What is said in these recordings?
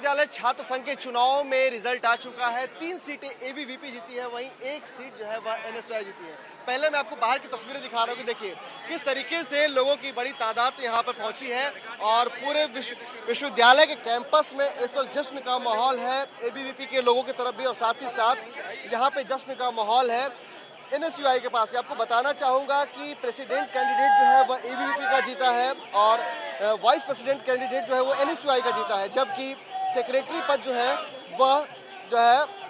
विश्वविद्यालय छात्र संघ के चुनाव में रिजल्ट आ चुका है। 3 सीटें एबीवीपी जीती है, वहीं 1 सीट जो है वह एनएसयूआई जीती है। पहले मैं आपको बाहर की तस्वीरें दिखा रहा हूँ कि देखिए किस तरीके से लोगों की बड़ी तादाद यहाँ पर पहुंची है और पूरे विश्वविद्यालय के कैंपस में इस वक्त जश्न का माहौल है। एबीवीपी के लोगों की तरफ भी और साथ ही साथ यहाँ पे जश्न का माहौल है एनएसयूआई के पास। आपको बताना चाहूँगा कि प्रेसिडेंट कैंडिडेट जो है वह एबीवीपी का जीता है और वाइस प्रेसिडेंट कैंडिडेट जो है वो एनएसयूआई का जीता है, जबकि सेक्रेटरी पद जो है वह जो है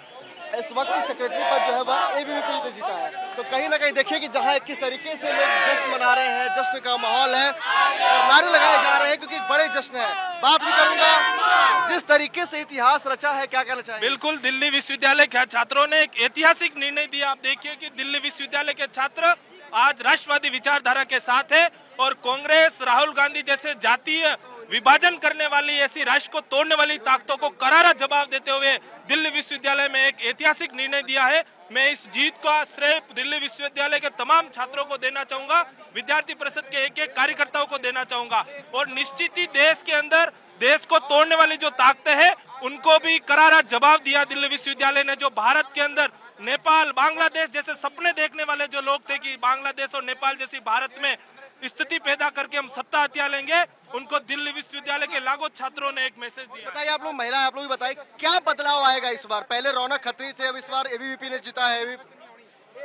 इस वक्त सेक्रेटरी पद जो है वह एबीवीपी ने जीता है। तो कहीं ना कहीं देखिए कि जहां किस तरीके से लोग जश्न मना रहे हैं, जश्न का माहौल है और नारे लगाए जा रहे हैं क्योंकि बड़े जश्न है। बात भी करूंगा जिस तरीके से इतिहास रचा है, क्या कहना चाहिए? बिल्कुल, दिल्ली विश्वविद्यालय के छात्रों ने एक ऐतिहासिक निर्णय दिया। आप देखिए कि दिल्ली विश्वविद्यालय के छात्र आज राष्ट्रवादी विचारधारा के साथ है और कांग्रेस, राहुल गांधी जैसे जातीय विभाजन करने वाली, ऐसी राष्ट्र को तोड़ने वाली ताकतों को करारा जवाब देते हुए दिल्ली विश्वविद्यालय में एक ऐतिहासिक निर्णय दिया है। मैं इस जीत का श्रेय दिल्ली विश्वविद्यालय के तमाम छात्रों को देना चाहूंगा, विद्यार्थी परिषद के एक एक कार्यकर्ताओं को देना चाहूंगा और निश्चित ही देश के अंदर देश को तोड़ने वाली जो ताकतें हैं उनको भी करारा जवाब दिया दिल्ली विश्वविद्यालय ने। जो भारत के अंदर नेपाल, बांग्लादेश जैसे सपने देखने वाले जो लोग थे कि बांग्लादेश और नेपाल जैसी भारत में स्थिति पैदा करके हम सत्ता हथिया लेंगे, उनको दिल्ली विश्वविद्यालय के लागू छात्रों ने एक मैसेज दिया। बताइए, आप लोग महिला, आप लोग भी बताइए क्या बदलाव आएगा इस बार? पहले रौनक खत्री थे, अब इस बार एबीवीपी ने जीता है।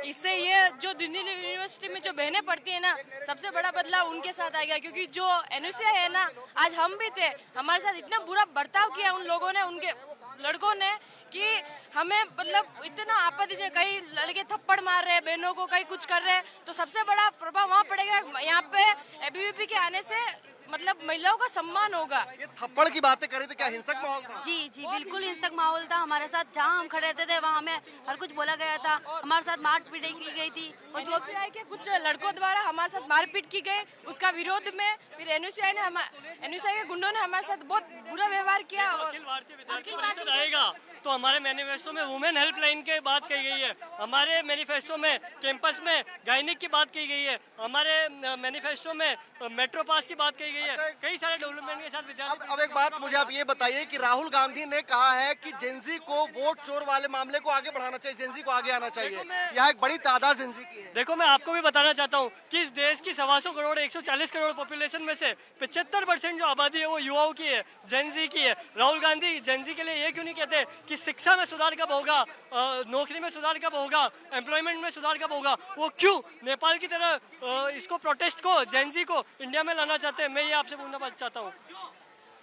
इससे ये जो दिल्ली यूनिवर्सिटी में जो बहनें पढ़ती है ना, सबसे बड़ा बदलाव उनके साथ आएगा क्योंकि जो एनएसयूआई है ना, आज हम भी थे, हमारे साथ इतना बुरा बर्ताव किया उन लोगों ने, उनके लड़कों ने, कि हमें मतलब इतना आपत्ति, कई लड़के थप्पड़ मार रहे हैं बहनों को, कई कुछ कर रहे हैं। तो सबसे बड़ा प्रभाव वहाँ पड़ेगा। यहाँ पे एबीवीपी के आने से मतलब महिलाओं का सम्मान होगा। ये थप्पड़ की बातें करें तो क्या हिंसक माहौल था? जी जी, बिल्कुल हिंसक माहौल था। हमारे साथ जहाँ हम खड़े रहते थे वहाँ हमें हर कुछ बोला गया था, हमारे साथ मारपीट की गई थी और जो के कुछ लड़कों द्वारा हमारे साथ मारपीट की गई, उसका विरोध में फिर एनएसयूआई के गुंडों ने हमारे साथ बहुत बुरा व्यवहार किया। अखिल भारतीय विद्यार्थी परिषद आएगा तो हमारे मैनिफेस्टो में वुमेन हेल्पलाइन की बात कही गई है, हमारे मैनिफेस्टो में कैंपस में गायनिक की बात की गई है, हमारे मैनिफेस्टो में मेट्रो पास की बात कही गई है, कई सारे डेवलपमेंट के साथ विद्यार्थी। अब एक बात मुझे आप ये बताइए कि राहुल गांधी ने कहा है कि जेंजी को वोट चोर वाले मामले को आगे बढ़ाना चाहिए, जेंजी को आगे आना चाहिए। यहाँ एक बड़ी तादाद जेंजी की है। देखो, मैं आपको भी बताना चाहता हूँ कि इस देश की 125 करोड़ 140 करोड़ पॉपुलेशन में से 75% जो आबादी है वो युवाओं की है, जेंजी की है। राहुल गांधी जेंजी के लिए ये क्यों नहीं कहते कि शिक्षा में सुधार कब होगा, नौकरी में सुधार कब होगा, एम्प्लॉयमेंट में सुधार कब होगा? वो क्यों नेपाल की तरह इसको प्रोटेस्ट को, जेंजी को इंडिया में लाना चाहते हैं? मैं ये आपसे पूछना चाहता हूँ।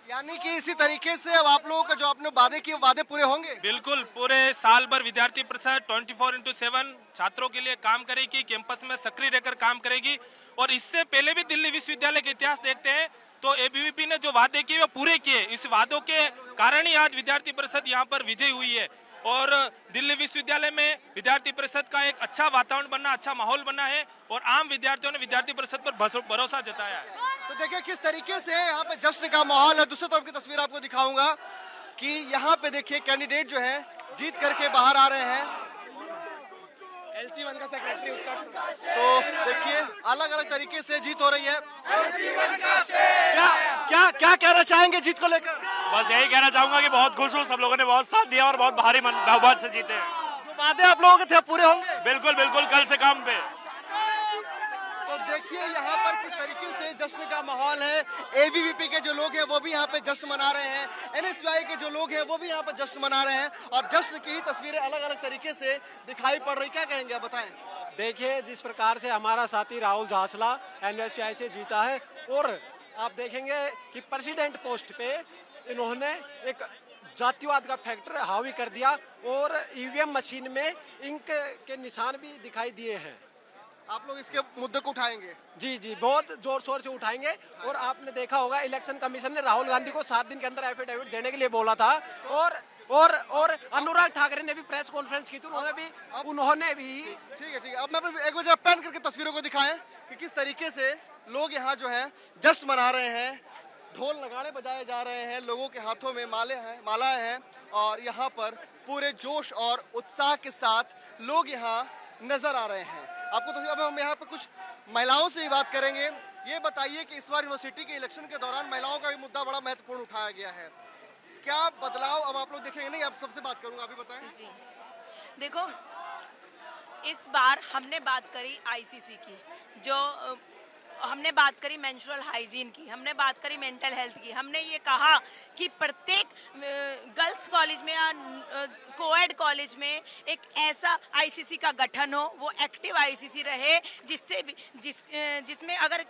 यानी कि इसी तरीके से अब आप लोगों का जो आपने वादे किए वादे पूरे होंगे? बिल्कुल, पूरे साल भर विद्यार्थी परिषद 24/7 छात्रों के लिए काम करेगी, कैंपस में सक्रिय रहकर काम करेगी। और इससे पहले भी दिल्ली विश्वविद्यालय के इतिहास देखते हैं तो एबीवीपी ने जो वादे किए वो पूरे किए। इस वादों के कारण ही आज विद्यार्थी परिषद यहाँ पर विजयी हुई है और दिल्ली विश्वविद्यालय में विद्यार्थी परिषद का एक अच्छा वातावरण बनना, अच्छा माहौल बना है और आम विद्यार्थियों ने विद्यार्थी परिषद पर भरोसा जताया है। तो देखिए किस तरीके से यहाँ पे जश्न का माहौल है। दूसरी तरफ की तस्वीर आपको दिखाऊंगा कि यहाँ पे देखिए कैंडिडेट जो है जीत करके बाहर आ रहे हैं। LC1 का सेक्रेटरी उत्कर्ष, तो देखिए अलग अलग तरीके से जीत हो रही है। क्या क्या कहना चाहेंगे जीत को लेकर? बस यही कहना चाहूंगा कि बहुत खुश हूँ, सब लोगों ने बहुत साथ दिया और बहुत भारी बहुमत से जीते हैं। जो वादे आप लोगों के थे पूरे होंगे? बिल्कुल बिल्कुल, कल से काम पे। तो देखिए यहाँ पर किस तरीके से जश्न का माहौल है। एबीवीपी के जो लोग हैं वो भी यहाँ पे जश्न मना रहे हैं, एनएसयूआई के जो लोग हैं वो भी यहाँ पे जश्न मना रहे हैं और जश्न की ही तस्वीरें अलग अलग तरीके से दिखाई पड़ रही। क्या कहेंगे आप, बताएं। देखिए जिस प्रकार से हमारा साथी राहुल झांसला एनएसयूआई से जीता है और आप देखेंगे कि प्रेसिडेंट पोस्ट पे इन्होंने एक जातिवाद का फैक्टर हावी कर दिया और ईवीएम मशीन में इंक के निशान भी दिखाई दिए हैं। आप लोग इसके मुद्दे को उठाएंगे? जी जी, बहुत जोर शोर से उठाएंगे। और आपने देखा होगा इलेक्शन कमीशन ने राहुल गांधी को 7 दिन के अंदर एफिडेविट देने के लिए बोला था और अनुराग ठाकरे ने भी प्रेस कॉन्फ्रेंस की थी, उन्होंने भी ठीक है। अब मैं एक बार पैन करके तस्वीरों को दिखाएं कि किस तरीके से लोग यहाँ जो है जश्न मना रहे हैं, ढोल नगाड़े बजाए जा रहे हैं, लोगों के हाथों में मालाएं हैं और यहाँ पर पूरे जोश और उत्साह के साथ लोग यहाँ नजर आ रहे हैं आपको। तो अब हम यहाँ पे कुछ महिलाओं से ही बात करेंगे। ये बताइए कि इस बार यूनिवर्सिटी के इलेक्शन के दौरान महिलाओं का भी मुद्दा बड़ा महत्वपूर्ण उठाया गया है, क्या बदलाव अब आप लोग देखेंगे? नहीं, आप सबसे बात करूंगा, अभी बताएं। जी देखो, इस बार हमने बात करी आईसीसी की, जो हमने बात करी मेंस्ट्रुअल हाइजीन की, हमने बात करी मेंटल हेल्थ की। हमने ये कहा कि प्रत्येक गर्ल्स कॉलेज में या कोएड कॉलेज में एक ऐसा आईसीसी का गठन हो, वो एक्टिव आईसीसी रहे, जिसमें अगर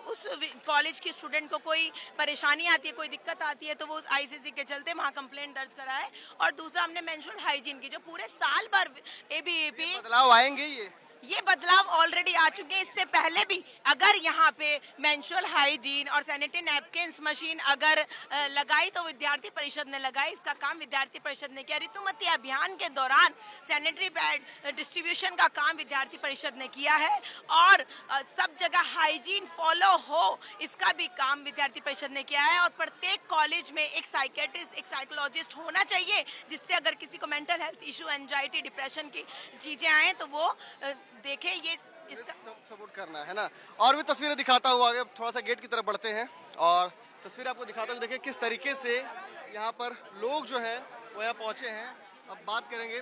उस कॉलेज के स्टूडेंट को कोई परेशानी आती है, कोई दिक्कत आती है, तो वो उस आईसीसी के चलते वहाँ कंप्लेंट दर्ज कराए। और दूसरा हमने मेंस्ट्रुअल हाइजीन की, जो पूरे साल भर एबीवीपी बदलाव आएंगे ये बदलाव ऑलरेडी आ चुके हैं। इससे पहले भी अगर यहाँ पे मेंस्ट्रुअल हाइजीन और सैनिटरी नैपकिन्स मशीन अगर लगाई तो विद्यार्थी परिषद ने लगाई, इसका काम विद्यार्थी परिषद ने किया। ऋतुमती अभियान के दौरान सैनिटरी पैड डिस्ट्रीब्यूशन का काम विद्यार्थी परिषद ने किया है, और सब जगह हाइजीन फॉलो हो, इसका भी काम विद्यार्थी परिषद ने किया है। और प्रत्येक कॉलेज में एक साइकेट्रिस्ट, एक साइकोलॉजिस्ट होना चाहिए, जिससे अगर किसी को mental health issue, anxiety, depression की चीजें आए तो वो देखें। ये इसका सपोर्ट करना है ना। और भी तस्वीरें दिखाता हुआ आगे थोड़ा सा गेट की तरफ बढ़ते हैं और तस्वीर आपको दिखाता हूँ। देखिए किस तरीके से यहाँ पर लोग जो है वो यहाँ पहुँचे हैं। अब बात करेंगे,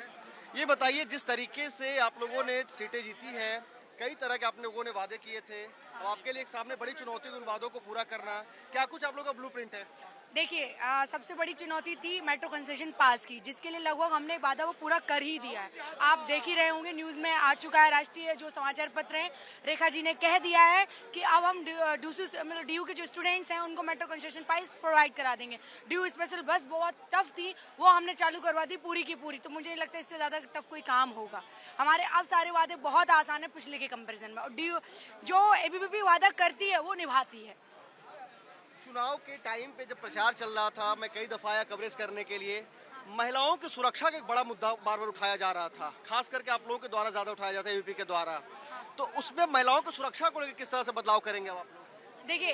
ये बताइए जिस तरीके से आप लोगों ने सीटें जीती है, कई तरह के आप लोगों ने वादे किए थे और आपके लिए एक सामने बड़ी चुनौती उन वादों को पूरा करना, क्या कुछ आप लोगों का ब्लूप्रिंट है? देखिए, सबसे बड़ी चुनौती थी मेट्रो कंसेशन पास की, जिसके लिए लगभग हमने वादा वो पूरा कर ही दिया है। आप देख ही रहे होंगे, न्यूज़ में आ चुका है, राष्ट्रीय जो समाचार पत्र हैं, रेखा जी ने कह दिया है कि अब हम ड्यू के जो स्टूडेंट्स हैं उनको मेट्रो कंसेशन पास प्रोवाइड करा देंगे। ड्यू स्पेशल बस बहुत टफ थी, वो हमने चालू करवा दी पूरी की पूरी। तो मुझे नहीं लगता इससे ज़्यादा टफ कोई काम होगा। हमारे अब सारे वादे बहुत आसान है पिछले के कंपेरिजन में, और ड्यू जो एबीवीपी वादा करती है वो निभाती है। चुनाव के टाइम पे जब प्रचार चल रहा था, मैं कई दफा आया कवरेज करने के लिए, महिलाओं की सुरक्षा का एक बड़ा मुद्दा बार बार उठाया जा रहा था, खास करके आप लोगों के द्वारा ज्यादा उठाया जाता है, एबीवीपी के द्वारा। तो उसमें महिलाओं की सुरक्षा को लेकर किस तरह से बदलाव करेंगे आप लोग? देखिए,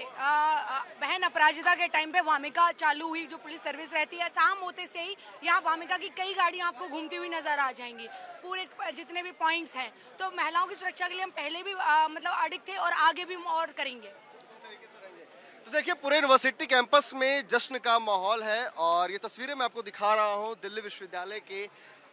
बहन अपराजिता के टाइम पे वामिका चालू हुई, जो पुलिस सर्विस रहती है, शाम होते से ही यहाँ वामिका की कई गाड़ियाँ आपको घूमती हुई नजर आ जाएंगी, पूरे जितने भी पॉइंट्स हैं। तो महिलाओं की सुरक्षा के लिए हम पहले भी मतलब अडिग थे और आगे भी और करेंगे। तो देखिए पूरे यूनिवर्सिटी कैंपस में जश्न का माहौल है और ये तस्वीरें मैं आपको दिखा रहा हूँ दिल्ली विश्वविद्यालय के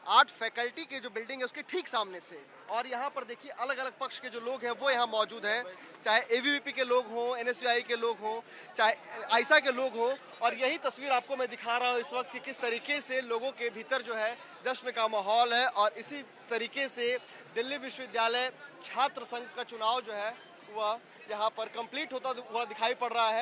आर्ट फैकल्टी के जो बिल्डिंग है उसके ठीक सामने से। और यहाँ पर देखिए अलग अलग पक्ष के जो लोग हैं वो यहाँ मौजूद हैं, चाहे एबीवीपी के लोग हों, एनएसयूआई के लोग हों, चाहे आइसा के लोग हों। और यही तस्वीर आपको मैं दिखा रहा हूँ इस वक्त कि किस तरीके से लोगों के भीतर जो है जश्न का माहौल है। और इसी तरीके से दिल्ली विश्वविद्यालय छात्र संघ का चुनाव जो है वह यहाँ पर कंप्लीट होता हुआ दिखाई पड़ रहा है।